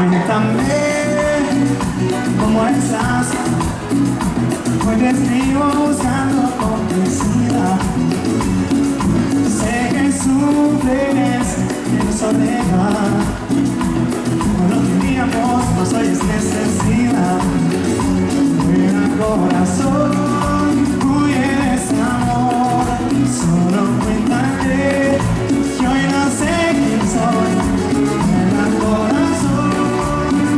Cuéntame cómo estás. Hoy te escribo buscando complicidad. Sé que sufres en soledad. Con lo que teníamos, más hoy es necesidad. Mira corazón, huye de ese amor. Solo cuéntame que hoy no sé quién soy. Mira corazón,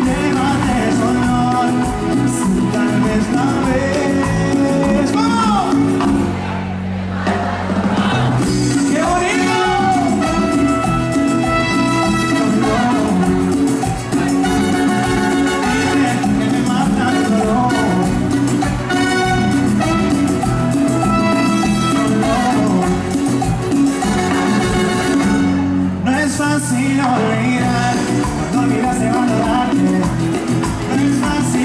llévate ese olor. Si tal vez la ves. ¡Vamos! ¡Qué bonito! Dime que me mata el dolor. No es fácil olvidar, cuando olvidas de valorarte. No es fácil